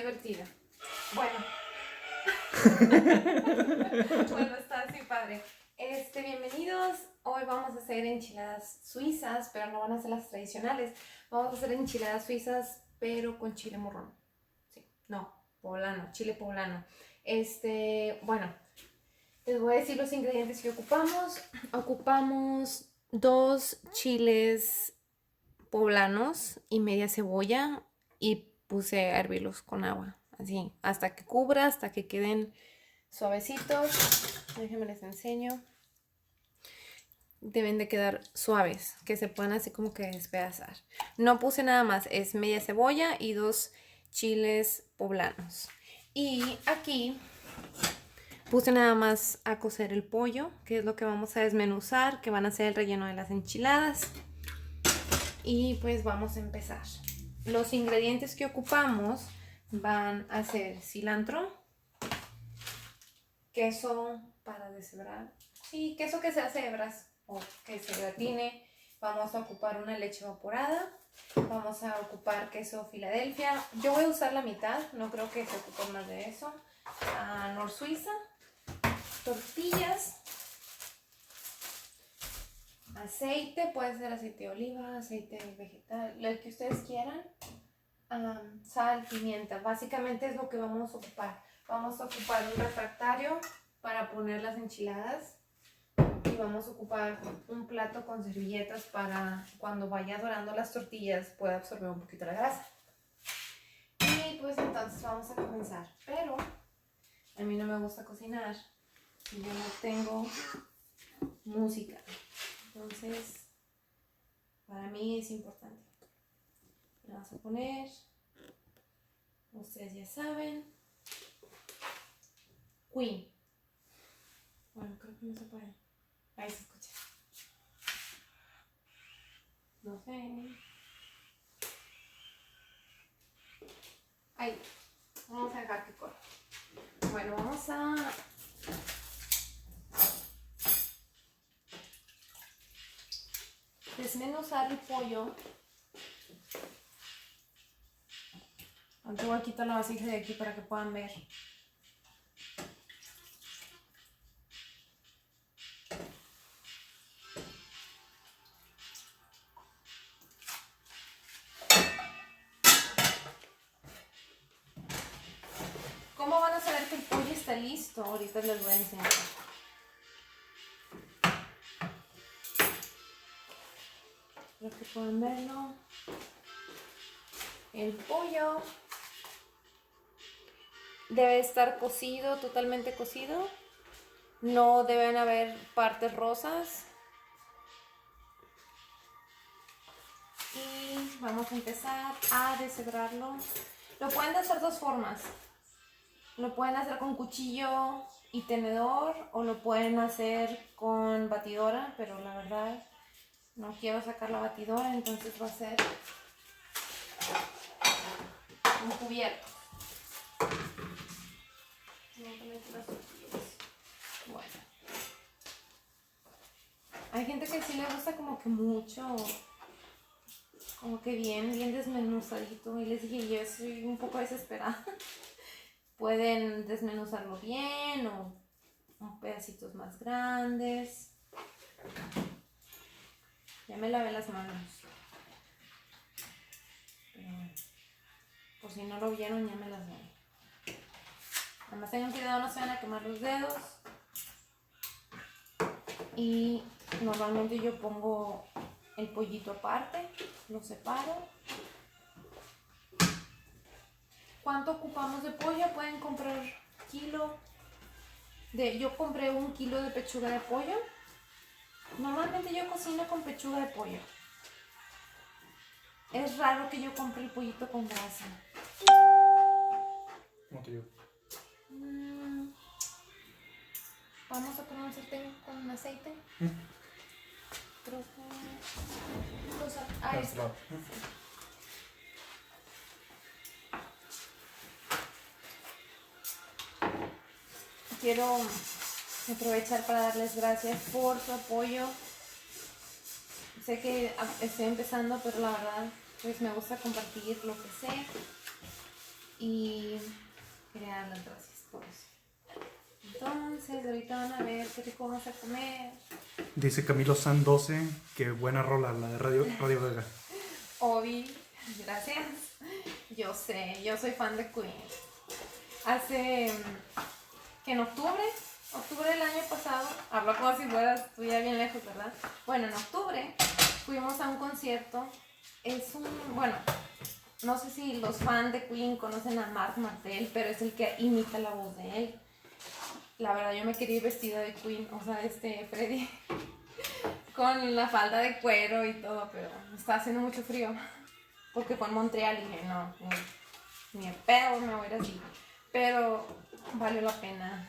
divertida. Bueno. Bueno, está así padre. Bienvenidos. Hoy vamos a hacer enchiladas suizas, pero no van a ser las tradicionales. Vamos a hacer enchiladas suizas, pero con chile morrón. Sí, no, poblano, chile poblano. Bueno, les voy a decir los ingredientes que ocupamos. Ocupamos 2 chiles poblanos y media cebolla y puse a hervirlos con agua, así, hasta que cubra, hasta que queden suavecitos. Déjenme les enseño. Deben de quedar suaves, que se puedan así como que despedazar. No puse nada más, es media cebolla y 2 chiles poblanos. Y aquí puse nada más a cocer el pollo, que es lo que vamos a desmenuzar, que van a ser el relleno de las enchiladas. Y pues vamos a empezar. Los ingredientes que ocupamos van a ser cilantro, queso para deshebrar, sí, queso que se hace hebras o que se gratine. Vamos a ocupar una leche evaporada, vamos a ocupar queso Filadelfia. Yo voy a usar la mitad, no creo que se ocupe más de eso. Nor Suiza, tortillas, aceite, puede ser aceite de oliva, aceite vegetal, el que ustedes quieran. Sal, pimienta, básicamente es lo que vamos a ocupar. Vamos a ocupar un refractario para poner las enchiladas y vamos a ocupar un plato con servilletas para cuando vaya dorando las tortillas pueda absorber un poquito la grasa. Y pues entonces vamos a comenzar, pero a mí no me gusta cocinar y yo no tengo música, entonces para mí es importante. Le vamos a poner, ustedes ya saben, Queen. Bueno, creo que no se puede. Ahí se escucha. No sé. Ahí. Vamos a dejar que corra. Bueno, vamos a desmenuzar el pollo. Aunque voy a quitar la vasija de aquí para que puedan ver. ¿Cómo van a saber que el pollo está listo? Ahorita les voy a enseñar. Espero que puedan verlo. El pollo debe estar cocido, totalmente cocido. No deben haber partes rosas. Y vamos a empezar a deshebrarlo. Lo pueden hacer de 2 formas. Lo pueden hacer con cuchillo y tenedor o lo pueden hacer con batidora, pero la verdad no quiero sacar la batidora, entonces va a ser un cubierto. Bueno. Hay gente que sí le gusta como que mucho, como que bien desmenuzadito. Y les dije, yo soy un poco desesperada. Pueden desmenuzarlo bien o pedacitos más grandes. Ya me lavé las manos. Pero bueno, por si no lo vieron, ya me las lavé. Además tengan cuidado, no se van a quemar los dedos. Y normalmente yo pongo el pollito aparte, lo separo. ¿Cuánto ocupamos de pollo? Pueden comprar kilo. Yo compré 1 kilo de pechuga de pollo. Normalmente yo cocino con pechuga de pollo. Es raro que yo compre el pollito con grasa. ¿Cómo te digo? Vamos a poner un sartén con aceite. Ahí está. Quiero aprovechar para darles gracias por su apoyo. Sé que estoy empezando, pero la verdad pues me gusta compartir lo que sé. y quería dar las gracias por eso. Entonces, ahorita van a ver qué rico vamos a comer. Dice Camilo San 12, que buena rola, la de Radio Gaga. Obi, gracias. Yo sé, yo soy fan de Queen. Hace que en octubre del año pasado, hablo como si fueras tú ya bien lejos, ¿verdad? Bueno, en octubre fuimos a un concierto. Bueno, no sé si los fans de Queen conocen a Marc Martel, pero es el que imita la voz de él. La verdad, yo me quería ir vestida de Queen, o sea, Freddy, con la falda de cuero y todo, pero está haciendo mucho frío, porque fue en Montreal y dije, no, ni el pedo me voy a ir así. Pero valió la pena.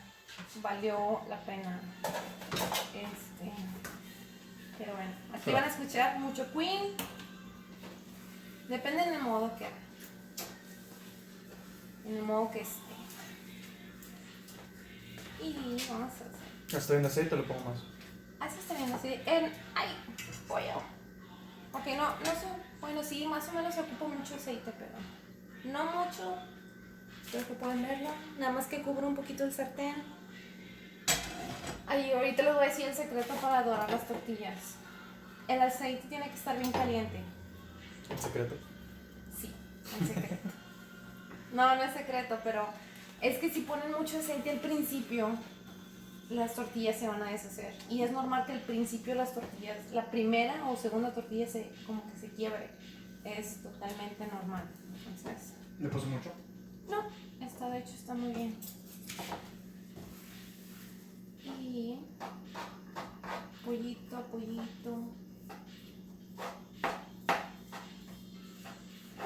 Pero bueno, aquí van a escuchar mucho Queen. Depende del modo que haga. En el modo que esté. Y vamos a hacer. ¿Está bien así? Te lo pongo más. Así está bien así. Ay, pollo. Ok, no sé. Bueno, sí, más o menos ocupo mucho aceite, pero no mucho. Creo que pueden verlo. Nada más que cubro un poquito el sartén. Ay, ahorita les voy a decir el secreto para dorar las tortillas. El aceite tiene que estar bien caliente. ¿El secreto? Sí, el secreto. No es secreto, pero es que si ponen mucho aceite al principio, las tortillas se van a deshacer. Y es normal que al principio las tortillas, la primera o segunda tortilla como que se quiebre. Es totalmente normal. Entonces, ¿Le puse mucho? no, de hecho está muy bien. Y pollito.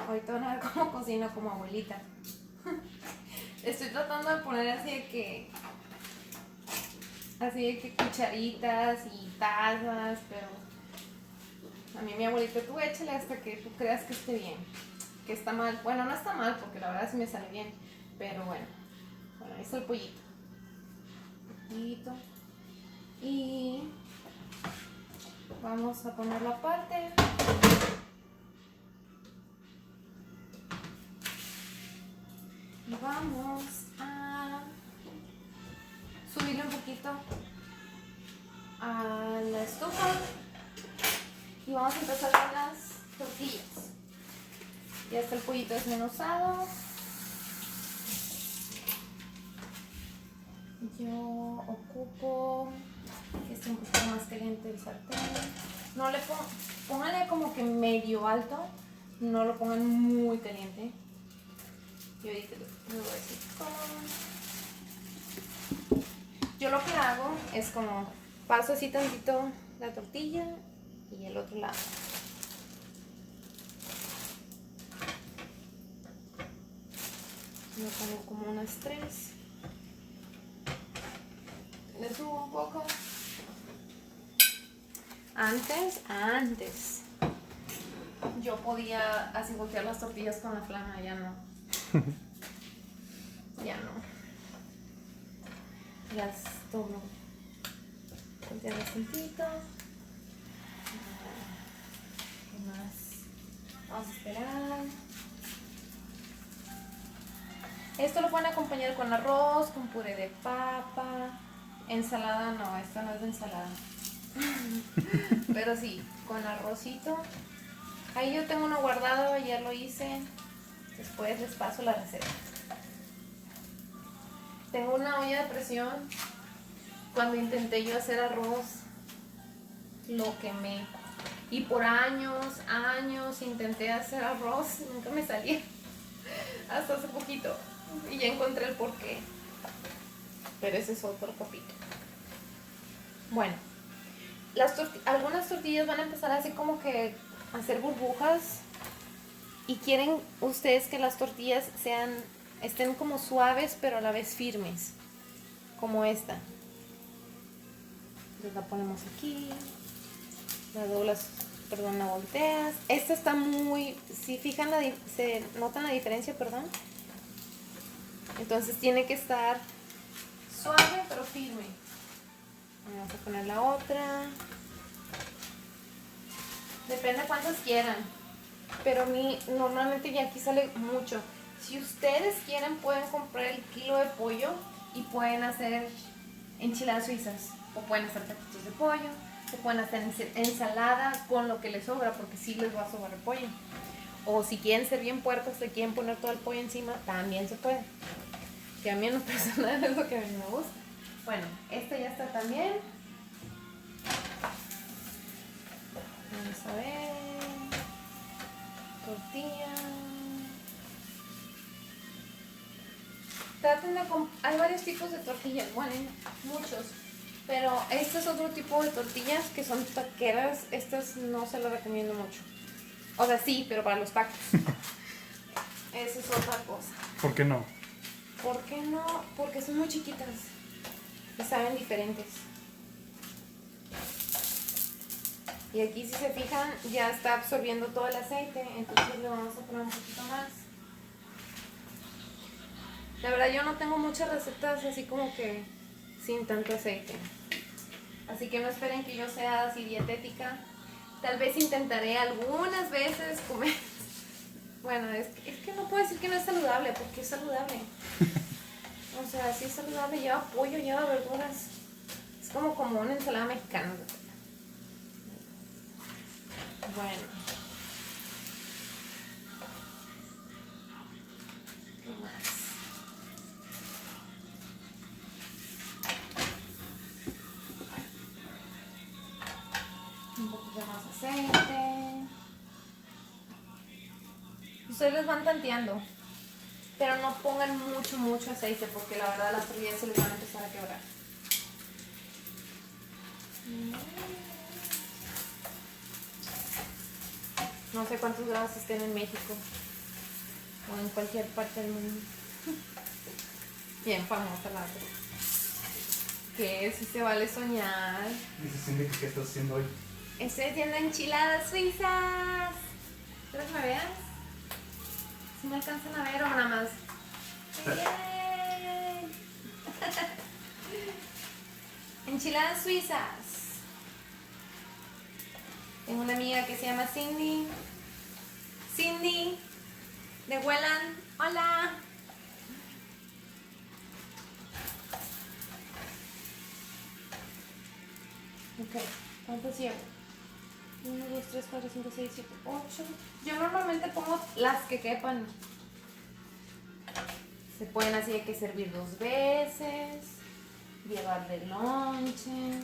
Ahorita van a ver cómo cocino como abuelita. Estoy tratando de poner así de que cucharitas y tazas, pero a mí mi abuelita, tú échale hasta que tú creas que esté bien, que está mal. Bueno, no está mal porque la verdad sí me sale bien, pero bueno, ahí está el pollito. Y vamos a ponerlo aparte. Y vamos a subirle un poquito a la estufa y vamos a empezar con las tortillas. Ya está el pollito desmenuzado. Yo ocupo que esté un poquito más caliente el sartén. No le pónganle como que medio alto, no lo pongan muy caliente. Y ahorita les voy a decir cómo. Yo lo que hago es como paso así tantito la tortilla y el otro lado. Yo pongo como unas 3. Le subo un poco. Antes yo podía así voltear las tortillas con la flama, ya no. Ya no. Las tomo. Voltearlas tantito. ¿Qué más? Vamos a esperar. Esto lo pueden acompañar con arroz, con puré de papa. Ensalada no, esto no es de ensalada. Pero sí, con arrocito. Ahí yo tengo uno guardado, ayer lo hice. Después les paso la receta. Tengo una olla de presión. Cuando intenté yo hacer arroz, lo quemé. Y por años intenté hacer arroz y nunca me salía. Hasta hace poquito. Y ya encontré el porqué. Pero ese es otro capítulo. Bueno, algunas tortillas van a empezar así como que a hacer burbujas. Y quieren ustedes que las tortillas estén como suaves, pero a la vez firmes. Como esta. Entonces la ponemos aquí. La volteas. Esta está muy, si fijan, se notan la diferencia, perdón. Entonces tiene que estar suave pero firme. Vamos a poner la otra. Depende cuántas quieran. Pero a mí normalmente ya aquí sale mucho. Si ustedes quieren, pueden comprar el kilo de pollo y pueden hacer enchiladas suizas. O pueden hacer taquitos de pollo. O pueden hacer ensalada con lo que les sobra, porque sí les va a sobrar el pollo. O si quieren ser bien puercos, le quieren poner todo el pollo encima, también se puede. Que a mí en lo personal es lo que a mí me gusta. Bueno, este ya está también. Vamos a ver. Tortilla. Traten de hay varios tipos de tortillas, bueno, muchos. Pero este es otro tipo de tortillas que son taqueras. Estas no se las recomiendo mucho. O sea, sí, pero para los tacos. Esa es otra cosa. ¿Por qué no? ¿Por qué no? Porque son muy chiquitas y saben diferentes. Y aquí, si se fijan, ya está absorbiendo todo el aceite, entonces le vamos a poner un poquito más. La verdad, yo no tengo muchas recetas así como que sin tanto aceite. Así que no esperen que yo sea así dietética. Tal vez intentaré algunas veces comer. Bueno, es que no puedo decir que no es saludable, porque es saludable. O sea, sí es saludable, lleva pollo, lleva verduras. Es como una ensalada mexicana. Bueno. ¿Qué más? Un poquito más aceite. Ustedes les van tanteando. Pero no pongan mucho aceite, porque la verdad las tortillas se les van a empezar a quebrar. No sé cuántos grados estén en México o en cualquier parte del mundo. Bien famosa la otra. Que si se vale soñar. Dice Cindy que qué estás haciendo hoy. Estoy haciendo enchiladas suizas. ¿Quieres que me veas? Si me alcanzan a ver o nada más. ¡Yay! Enchiladas suizas. Tengo una amiga que se llama Cindy. Cindy, de Welland. Hola. Ok, ¿cuántos llevo? 1, 2, 3, 4, 5, 6, 7, 8. Yo normalmente pongo las que quepan. Se pueden así de que servir 2 veces, llevar de lonche.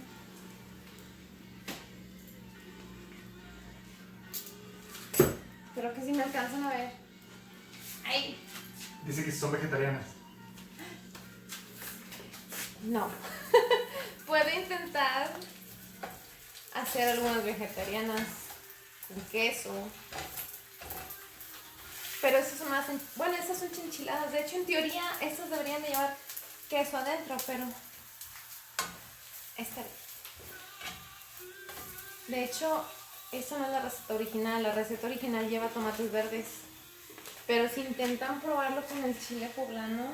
Creo que sí me alcanzan a ver. ¡Ay! Dice que son vegetarianas. No. Puedo intentar hacer algunas vegetarianas con queso. Pero esas son más... Bueno, esas son enchiladas. De hecho, en teoría, estas deberían de llevar queso adentro, pero... Esta... De hecho, esta no es la receta original. La receta original lleva tomates verdes. Pero si intentan probarlo con el chile poblano,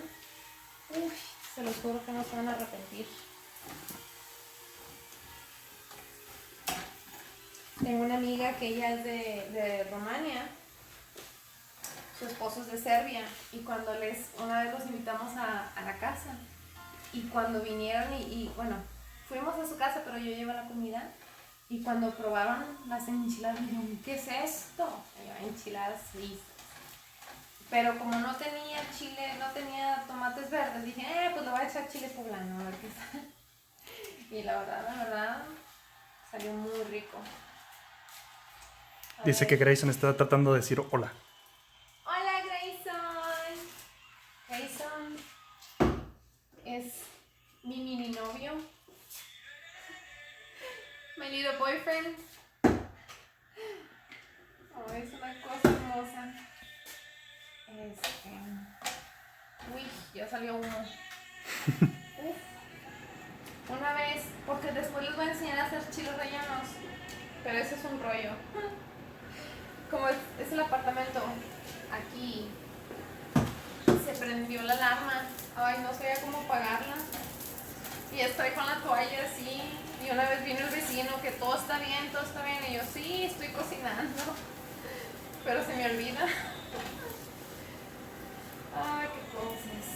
uy, se los juro que no se van a arrepentir. Tengo una amiga que ella es de Rumania. Su esposo es de Serbia. Y cuando una vez los invitamos a la casa. Y cuando vinieron bueno, fuimos a su casa, pero yo llevé la comida. Y cuando probaron las enchiladas, me dijeron, ¿qué es esto? Y yo, enchiladas suizas. Pero como no tenía chile, no tenía tomates verdes, dije, pues le voy a echar chile poblano, a ver qué tal. Y la verdad, salió muy rico. Dice que Grayson está tratando de decir hola. Hola, Grayson. Grayson es mi mini novio. My little boyfriend. Oh, es una cosa hermosa. Uy, ya salió uno. Uf. Una vez, porque después les voy a enseñar a hacer chiles rellenos. Pero ese es un rollo. Como es el apartamento, aquí se prendió la alarma. Ay, no sabía cómo apagarla. Y estoy con la toalla así. Y una vez vino el vecino que todo está bien, todo está bien. Y yo, sí, estoy cocinando. Pero se me olvida.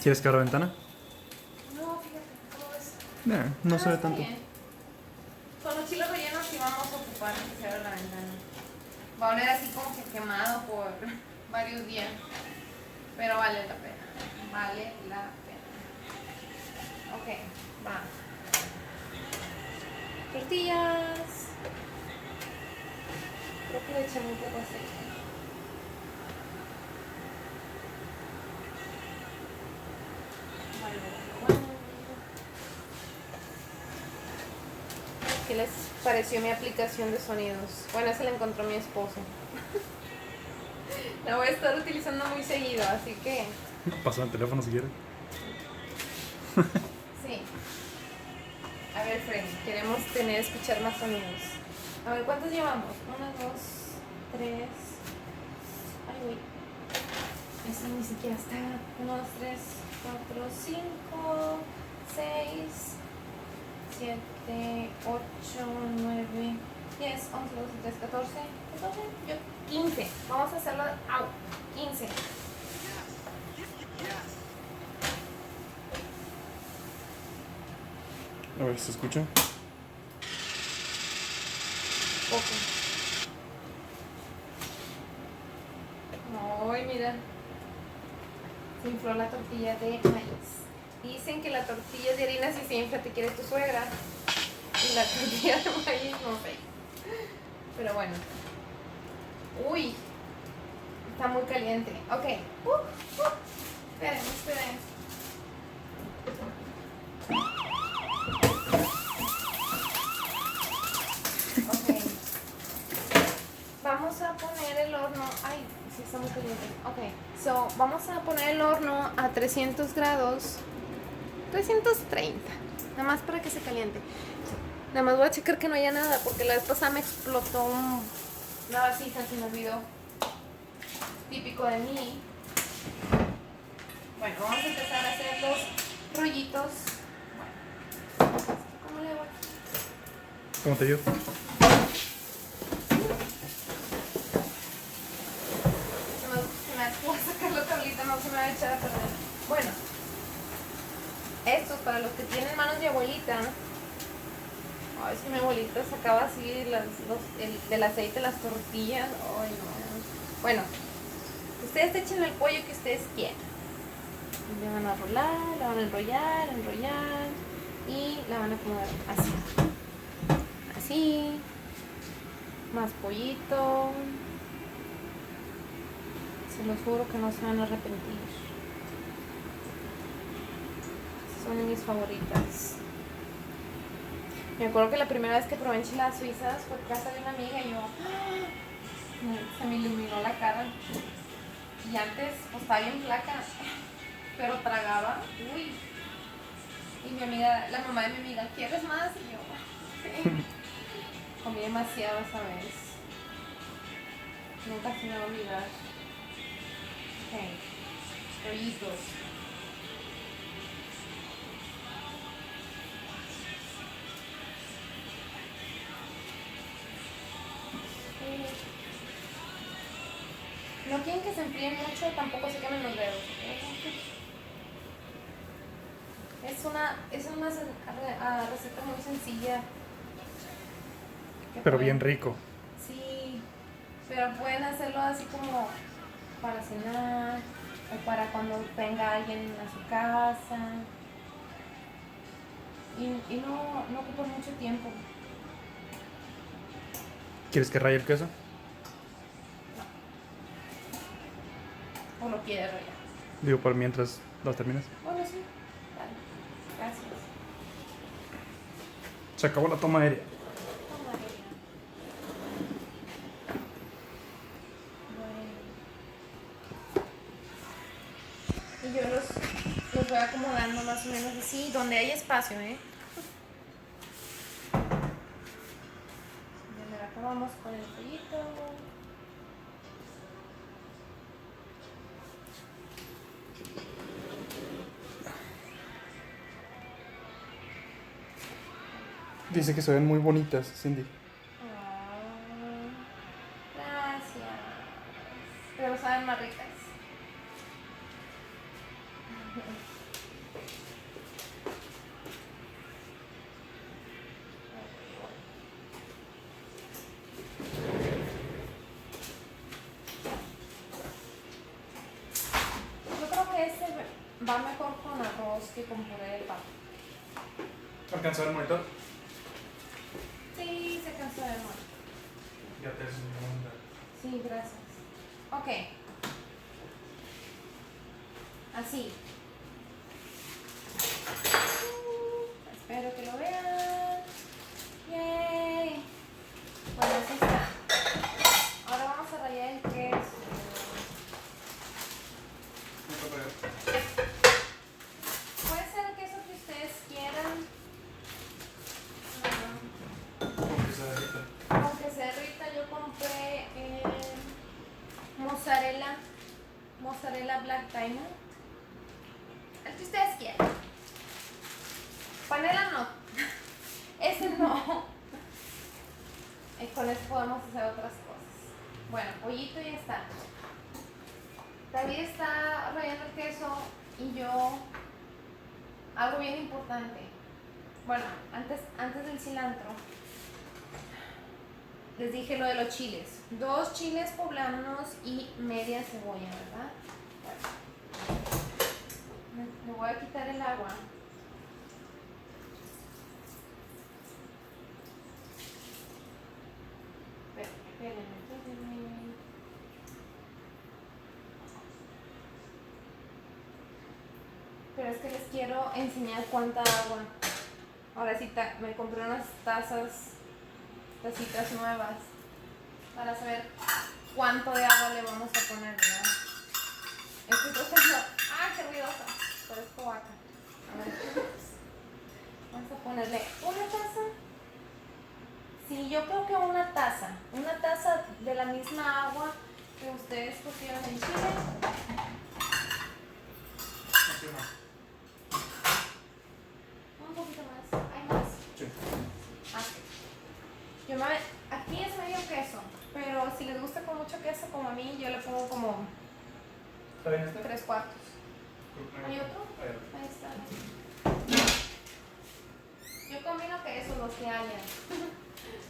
¿Quieres que abra la ventana? No, fíjate, ¿cómo ves? No se ve está tanto. bien. Con los chiles rellenos sí vamos a ocupar que se abra la ventana. Va a oler así como que quemado por varios días. Pero vale la pena. Vale la pena. Ok, va. Tortillas. Creo que le eché muy poco aceite. Bueno. ¿Qué les pareció mi aplicación de sonidos? Bueno, esa la encontró mi esposo. La voy a estar utilizando muy seguido, así que Pasa el teléfono si quieres. sí. A ver, Freddy, queremos escuchar más sonidos. A ver, ¿cuántos llevamos? 1, 2, 3. Ay, güey. Eso ni siquiera está. 1, 2, 3, 4, 5, 6, 7, 8, 9, 10, 11, 12, 13, 14, 14, 15. Vamos a hacerlo. Au, 15. A ver, ¿se escucha? Poco. Ay, mira. Se infló la tortilla de maíz. Dicen que la tortilla de harina si se infla te quiere tu suegra. Y la tortilla de maíz no sé. Pero bueno. Uy. Está muy caliente. Ok. Esperen, esperen. Ok. Vamos a poner el horno. Ay, sí está muy caliente. Ok. So, vamos a poner el horno a 300 grados. 330. Nada más para que se caliente. Nada más voy a checar que no haya nada. Porque la vez pasada me explotó una vasija. Se me olvidó. Típico de mí. Bueno, vamos a empezar a hacer los rollitos. Bueno. ¿Cómo le voy? ¿Cómo te ayudo? Voy a sacar la tablita, no se me va a echar a perder. Bueno, estos para los que tienen manos de abuelita. Ay, es que mi abuelita sacaba así del aceite de las tortillas. Ay, no. Bueno, ustedes echen el pollo que ustedes quieran. Le van a rolar, la van a enrollar, y la van a acomodar así. Así. Más pollito. Se los juro que no se van a arrepentir. Son de mis favoritas. Me acuerdo que la primera vez que probé enchiladas suizas fue en casa de una amiga y yo se me iluminó la cara. Y antes pues estaba bien flaca, pero tragaba. Uy. Y mi amiga, la mamá de mi amiga, ¿quieres más? Y yo, sí. Comí demasiado esa vez. Nunca se me va a olvidar. Ok. Rollitos. No quieren que se enfríen mucho, tampoco se quemen los dedos. Es una receta muy sencilla. Pero bien rico. Sí, pero pueden hacerlo así como para cenar o para cuando venga alguien a su casa. Y no ocupa mucho tiempo. ¿Quieres que raye el queso? O lo quiere rallar. Digo, por mientras lo terminas. Bueno, sí. Vale. Gracias. Se acabó la toma aérea. Toma, Elena. Bueno. Y yo los voy acomodando más o menos así, donde hay espacio, ¿eh? Ya acabamos con el pollito. Dice que se ven muy bonitas, Cindy. Gracias. Pero saben más ricas. va mejor con arroz que con puré de papa. ¿Alcanzó el monitor? Sí, se cansó de amor. Ya te es un... Sí, gracias. Ok. Así. Espero que lo vean. Yay. Bueno, así está. Ahora vamos a rallar el queso. Puede ser el queso que ustedes quieran. Porque se derrita. Aunque se derrita, yo compré mozzarella Black Diamond. El que ustedes quieran. Panela no. Ese no. Con eso podemos hacer otras cosas. Bueno, pollito ya está. David está rallando el queso y yo algo bien importante. Bueno, antes del cilantro les dije lo de los chiles. 2 chiles poblanos y media cebolla, ¿verdad? Bueno, me voy a quitar el agua. Espérenme. Pero es que les quiero enseñar cuánta agua. Ahora sí, me compré unas tacitas nuevas para saber cuánto de agua le vamos a poner, ¿verdad? Estoy tratando... ¡Ah, qué ruidosa! Parezco vaca. A ver. Vamos a ponerle una taza. Sí, yo creo que una taza de la misma agua que ustedes pusieron en chile. Un poquito más. ¿Hay más? Sí. Aquí es medio queso, pero si les gusta con mucho queso como a mí, yo le pongo como ¿Está bien este? 3/4. ¿Hay otro? Hay otro. Ahí está. Yo combino quesos los que hayan.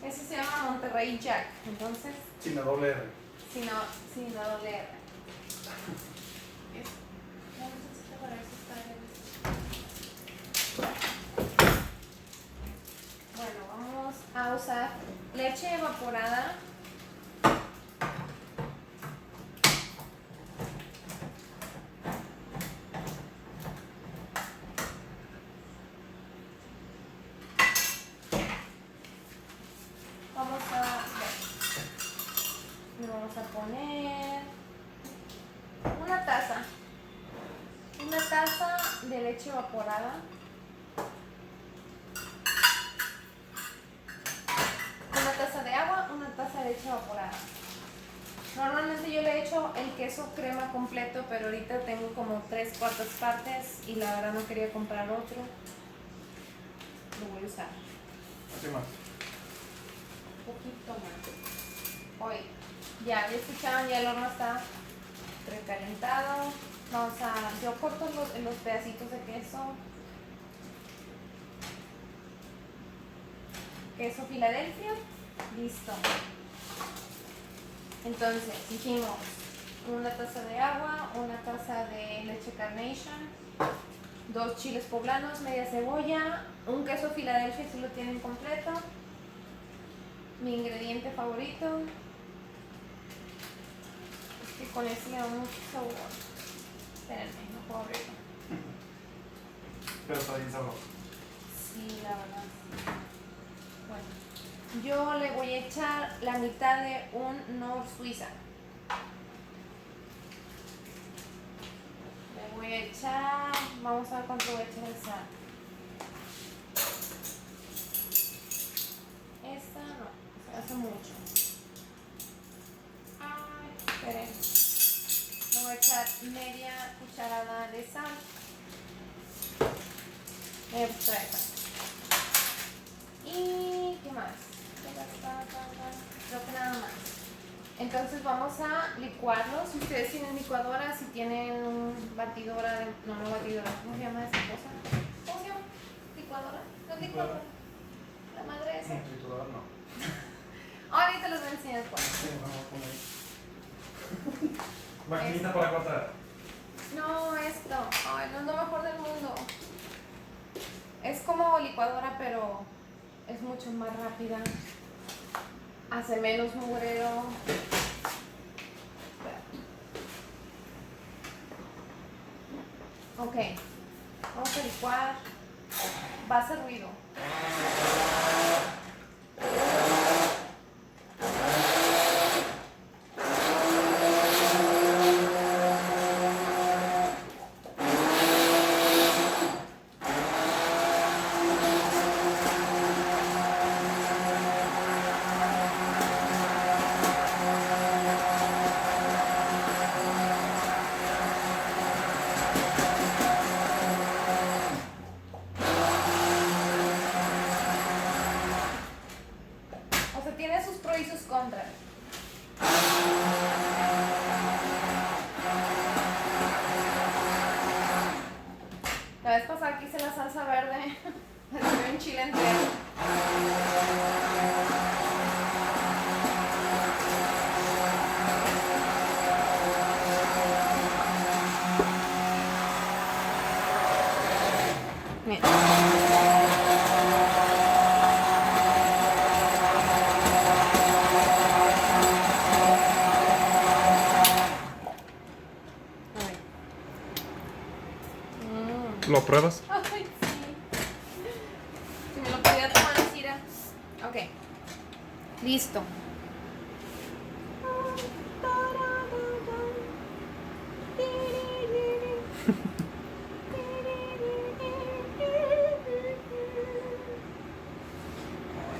Ese se llama Monterrey Jack, entonces... Sin la doble R. Sin la doble R. No necesito para ver si está bien. Bueno, vamos a usar leche evaporada. Le vamos a poner una taza de leche evaporada, una taza de agua, una taza de leche evaporada. Normalmente yo le he hecho el queso crema completo, pero ahorita tengo como 3/4 partes y la verdad no quería comprar otro. Lo voy a usar. Así más. Un poquito más. Hoy, ya escucharon, ya el horno está precalentado. Yo corto los pedacitos de queso. Queso Filadelfia, listo. Entonces hicimos una taza de agua, una taza de leche Carnation, 2 chiles poblanos, media cebolla, un queso Filadelfia si lo tienen completo, mi ingrediente favorito, es que con ese le da mucho sabor. Espérenme, no puedo abrirlo. Pero está bien sabroso. Sí, la verdad. Bueno, yo le voy a echar la mitad de un Nor Suiza. Le voy a echar, vamos a ver cuánto voy a echar de sal. Esta no, se hace mucho. Ay, esperen. Le voy a echar media cucharada de sal. ¿Y qué más? Creo que nada más. Entonces vamos a licuarlo. Si ustedes tienen licuadora, si tienen batidora, no batidora, ¿cómo se llama esa cosa? ¿Cómo se llama? ¿Licuadora? No es licuadora. La madre esa. Triturador no. Ahorita les voy a enseñar cuál. Sí, vamos a poner. Maquinita para cortar. No, esto. Ay, no es lo mejor del mundo. Es como licuadora, pero es mucho más rápida. Hace menos mugrero. Ok, vamos a licuar. Va a hacer ruido. O sea, tiene sus pros y sus contras. La vez pasada que hice la salsa verde, me salió un chile entero. Mira. A ver. ¿Lo pruebas? Ay, sí. Si me lo pudiera tomar así, era. Ok. Listo.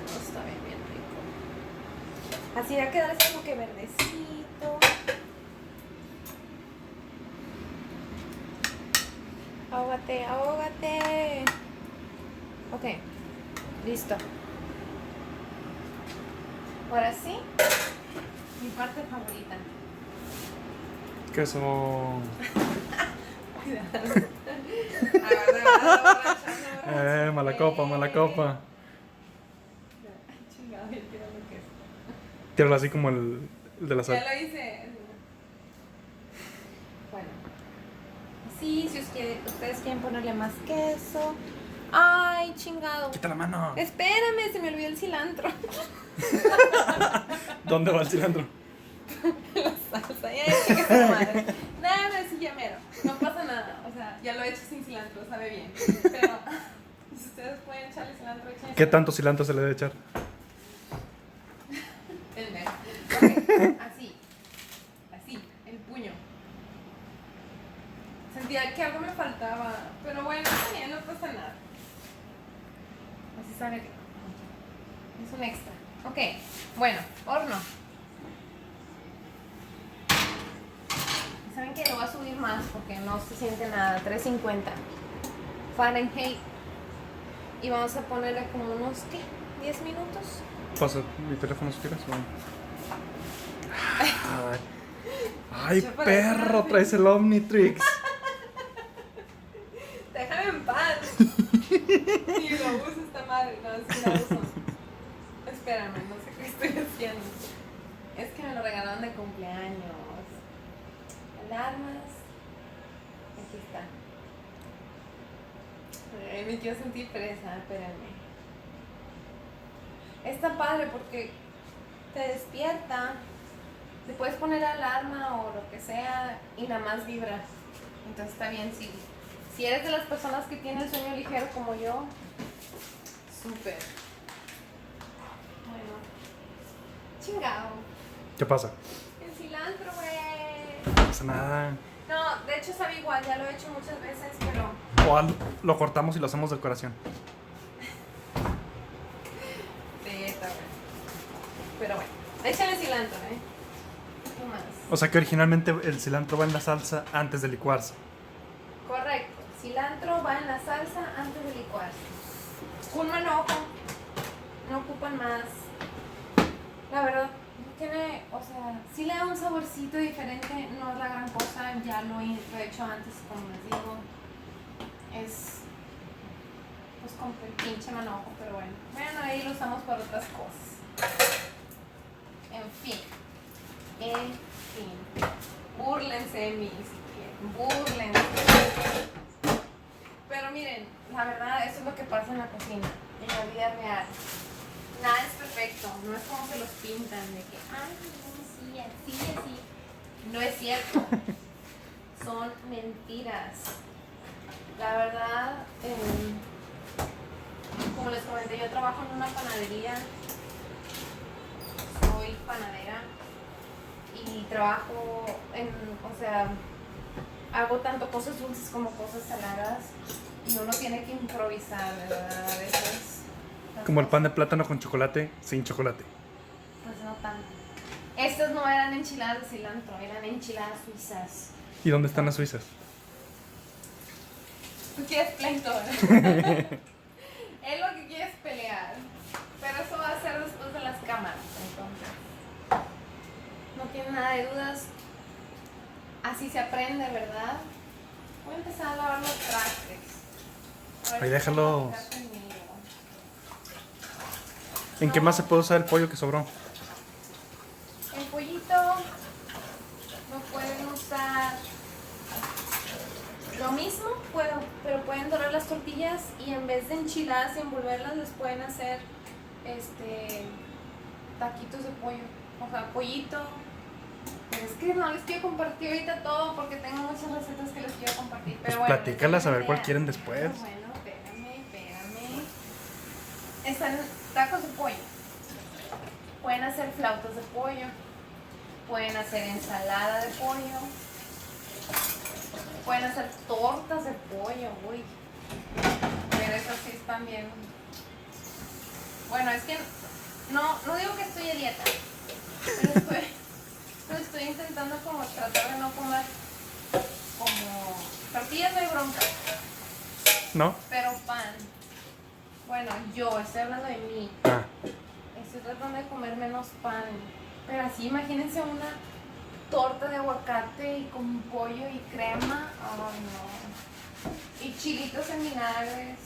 Esto está bien, bien rico. Así va a quedar así como que verdecito. Ahógate, ahógate. Ok, listo. Ahora sí, mi parte favorita. Queso. Cuidado. Mala copa, mala copa. Chingado, ya quiero lo que es. Tíralo así como el de la Ya sal. lo hice. Bueno. Sí, si ustedes quieren ponerle más queso. Ay, chingado. Quita la mano. Espérame, se me olvidó el cilantro. ¿Dónde va el cilantro? La salsa, ya que su madre. Nada, sí, ya mero. No pasa nada. O sea, ya lo he hecho sin cilantro, sabe bien. Pero si ustedes pueden echarle cilantro, echen. ¿Qué tanto cilantro se le debe echar? El mero. Ok, así. Así, el puño. Sentía que algo me faltaba. Pero bueno, está bien, no pasa nada. Así sabe que es un extra. Ok, bueno, horno. ¿Saben qué? Lo voy a subir más porque no se siente nada. 350 Fahrenheit. Y vamos a ponerle como unos, ¿qué? 10 minutos. Pasa mi teléfono si quieres. Ay, Yo para perro, eso, traes el Omnitrix. Déjame en paz. Sí, lo uso esta madre. No, sí la uso. Espérame, no sé qué estoy haciendo. Es que me lo regalaron de cumpleaños. Alarmas. Aquí está. Ay, me quiero sentir fresa, espérame. Está padre porque te despierta. Te puedes poner alarma o lo que sea y nada más vibra. Entonces está bien, si eres de las personas que tienen el sueño ligero como yo, súper. Bueno, chingado. ¿Qué pasa? El cilantro, güey. No pasa nada. No, de hecho sabe igual, ya lo he hecho muchas veces, pero O lo cortamos y lo hacemos decoración. sí, está bueno. Pero bueno, échale cilantro, ¿Qué más? O sea que originalmente el cilantro va en la salsa antes de licuarse. Correcto, cilantro va en la salsa antes de licuarse. Un manojo, no ocupan más. La verdad, tiene, o sea, sí le da un saborcito diferente, no es la gran cosa, ya lo he hecho antes, como les digo. Es, pues como el pinche manojo, pero bueno. Bueno, ahí lo usamos para otras cosas. En fin. Búrlense de mí, si quieren, búrlense. La verdad, eso es lo que pasa en la cocina, en la vida real. Nada es perfecto, no es como se los pintan, de que, ay, no, sí, así, así. No es cierto, son mentiras. La verdad, como les comenté, yo trabajo en una panadería, soy panadera y trabajo o sea, hago tanto cosas dulces como cosas saladas y uno tiene que improvisar, ¿verdad? A veces. Como el pan de plátano con chocolate, sin chocolate. Pues no tanto. Estas no eran enchiladas de cilantro, eran enchiladas suizas. ¿Y dónde están las suizas? Tú quieres pleito, ¿verdad? Es lo que quieres pelear. Pero eso va a ser después de las cámaras, entonces. No tiene nada de dudas. Así se aprende, ¿verdad? Voy a empezar a lavar los trastes. A ver Ahí si déjalos. puedo platicar conmigo. ¿En qué más se puede usar el pollo que sobró? El pollito lo pueden usar lo mismo, pero pueden dorar las tortillas y en vez de enchiladas y envolverlas les pueden hacer taquitos de pollo. O sea, pollito. Pero es que no les quiero compartir ahorita todo porque tengo muchas recetas que les quiero compartir. Pero Pues bueno, platícalas a ver cuál idea. quieren después. Bueno, espérame. Están tacos de pollo. Pueden hacer flautas de pollo. Pueden hacer ensalada de pollo. Pueden hacer tortas de pollo. Uy. Pero esas sí están bien. Bueno, es que no digo que estoy a dieta. Pero estoy intentando como tratar de no comer como tortillas, no hay bronca. ¿No? Pero pan. Bueno, yo estoy hablando de mí. Ah, Estoy tratando de comer menos pan. Pero así, imagínense una torta de aguacate y con pollo y crema. Ay, no. Y chilitos en vinagres.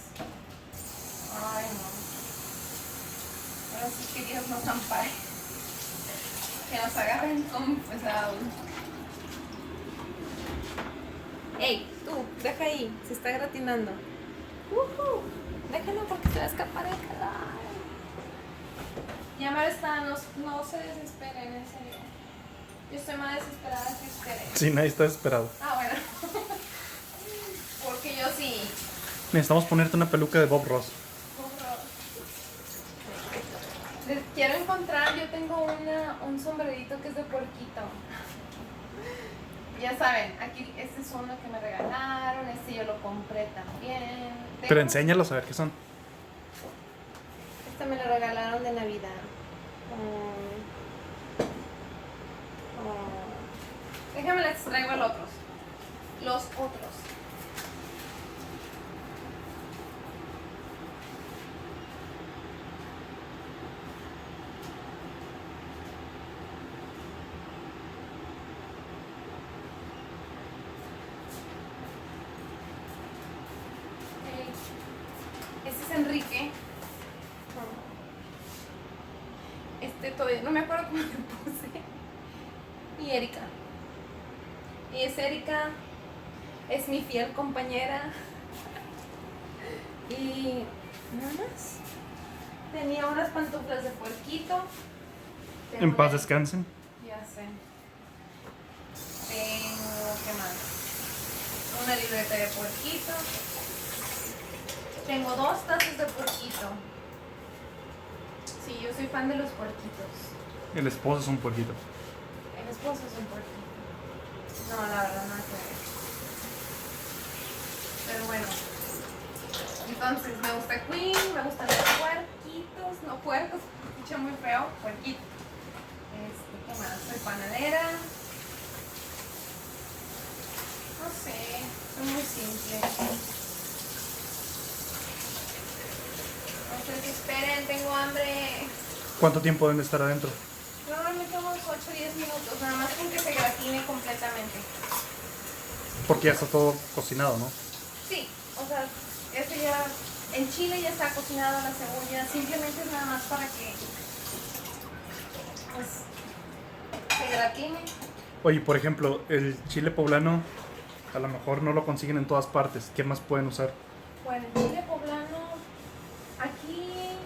Ay, no. Ahora sí que Dios nos ampare. Que nos agarren como pesados. Ey, tú, deja ahí. Se está gratinando. Déjalo porque se va a escapar el cadáver. Ya me está, no se desesperen, en serio. Yo estoy más desesperada que ustedes. sí, nadie está desesperado. Ah, bueno. Porque yo sí. Necesitamos ponerte una peluca de Bob Ross. Les quiero encontrar, yo tengo un sombrerito que es de puerquito. Ya saben, aquí este es uno que me regalaron, este yo lo compré también. Pero enséñalos a ver qué son. Este me lo regalaron de Navidad. Déjame les traigo los otros. Este es Enrique. Todavía no me acuerdo cómo le puse. Y Erika. Y es Erika. Es mi fiel compañera. Y nada más. Tenía unas pantuflas de puerquito. En paz descansen. Ya sé. Tengo, ¿qué más? Una libreta de puerquito. Tengo 2 tazas de puerquito. Sí, yo soy fan de los puerquitos. El esposo es un puerquito. El esposo es un puerquito. No, la verdad, nada que ver. Pero bueno. Entonces, me gusta Queen, me gustan los puerquitos. No puercos, se escucha muy feo. Puerquito. ¿Qué más? Soy panadera. No sé, soy muy simple. No se esperen, tengo hambre. ¿Cuánto tiempo deben de estar adentro? Normalmente unos 8 o 10 minutos, nada más con que se gratine completamente. Porque ya está todo cocinado, ¿no? Sí, o sea, eso ya, el chile ya está cocinado, la cebolla, simplemente es nada más para que, pues, se gratine. Oye, por ejemplo, el chile poblano a lo mejor no lo consiguen en todas partes. ¿Qué más pueden usar? Bueno, chile poblano, aquí,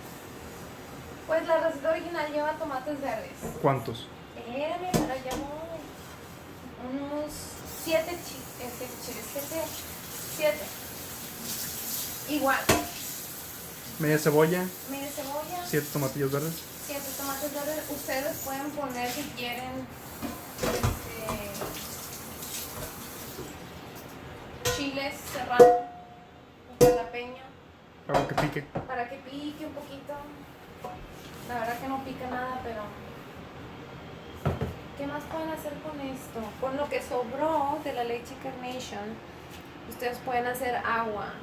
pues la receta original lleva tomates verdes. ¿Cuántos? Espérame, para allá voy. Unos 7 chiles, 7. Igual, Media cebolla, media cebolla, 7 tomatillos verdes. 7 tomates verdes. Ustedes pueden poner si quieren chiles serranos o jalapeño Algo que pique. para que pique un poquito. La verdad que no pica nada, pero ¿qué más pueden hacer con esto? Con lo que sobró de la leche Carnation, ustedes pueden hacer agua.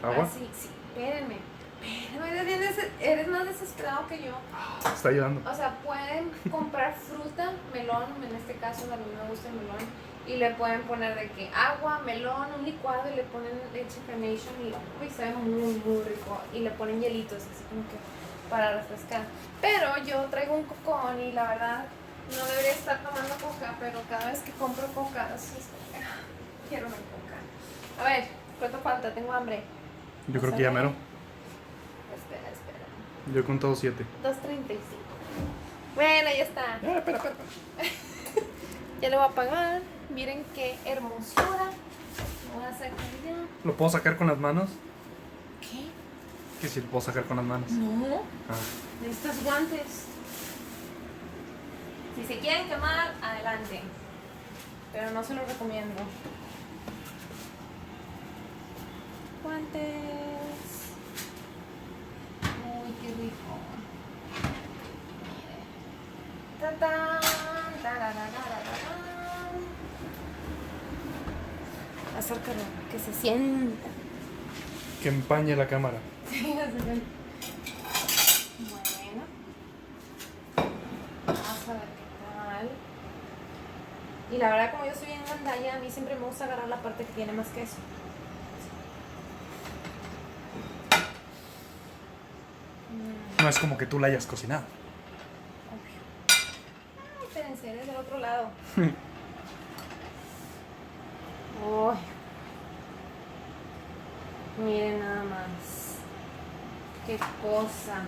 ¿Agua? Así, sí, espérenme. Eres más desesperado que yo. Está ayudando. O sea, pueden comprar fruta, melón, en este caso a mí me gusta el melón, y le pueden poner de que agua, melón, un licuado y le ponen leche Carnation y uy, sabe muy, muy rico. Y le ponen hielitos, así como que para refrescar. Pero yo traigo un cocón y la verdad no debería estar tomando coca, pero cada vez que compro coca, es como que, quiero una coca. A ver, ¿cuánto falta? Tengo hambre. Yo creo que ya mero. Espera. Yo he contado 7. 2.35. Bueno, ya está. Espera. Ya lo voy a apagar. Miren qué hermosura. Lo voy a sacar ya. ¿Lo puedo sacar con las manos? ¿Qué? Que si lo puedo sacar con las manos. No. Ah. Necesitas guantes. Si se quieren quemar, adelante. Pero no se los recomiendo. Guantes. Uy, qué rico. Mire. ¡Tatán! ¡Tararararararán! Acércalo, que se sienta. Que empañe la cámara. Sí, bueno. Vamos a ver qué tal. Y la verdad, como yo soy en gandalla, a mí siempre me gusta agarrar la parte que tiene más queso. No es como que tú la hayas cocinado. Obvio. Ay, espérense, eres del otro lado. Uy. Miren nada más. Qué cosa.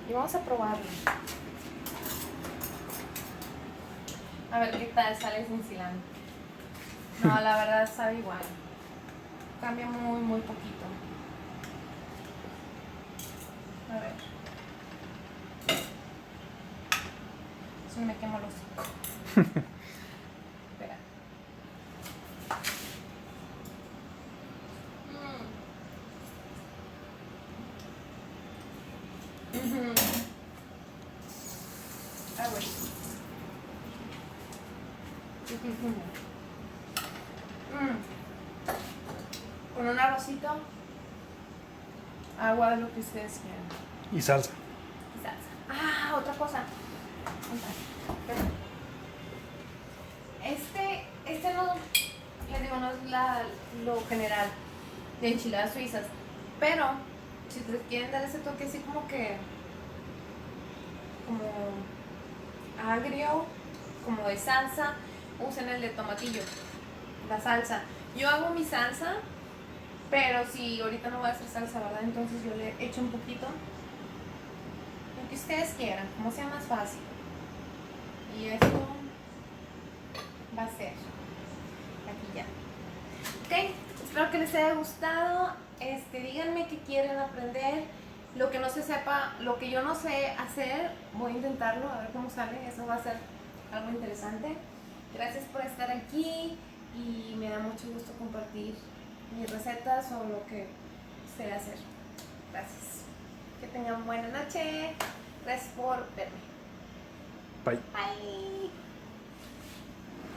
Y vamos a probarlo. A ver qué tal sale sin cilantro. No, la verdad sabe igual. Cambia muy, muy poquito. A ver. Si me quemo los ojos. Espera. Ujú. Ah, bueno. Con un arrocito, agua, lo que ustedes quieran. Y salsa. Y salsa. Ah, otra cosa. Este no, les digo, no es lo general de enchiladas suizas, pero si ustedes quieren dar ese toque así como agrio, como de salsa, usen el de tomatillo, la salsa. Yo hago mi salsa, pero si ahorita no voy a hacer salsa, ¿verdad? Entonces yo le echo un poquito, lo que ustedes quieran, como sea más fácil. Y esto va a ser aquí ya. Ok, espero que les haya gustado. Díganme qué quieren aprender. Lo que no se sepa, lo que yo no sé hacer, voy a intentarlo, a ver cómo sale. Eso va a ser algo interesante. Gracias por estar aquí y me da mucho gusto compartir mis recetas o lo que sé hacer. Gracias. Que tengan buena noche. Gracias por verme. Bye. Bye.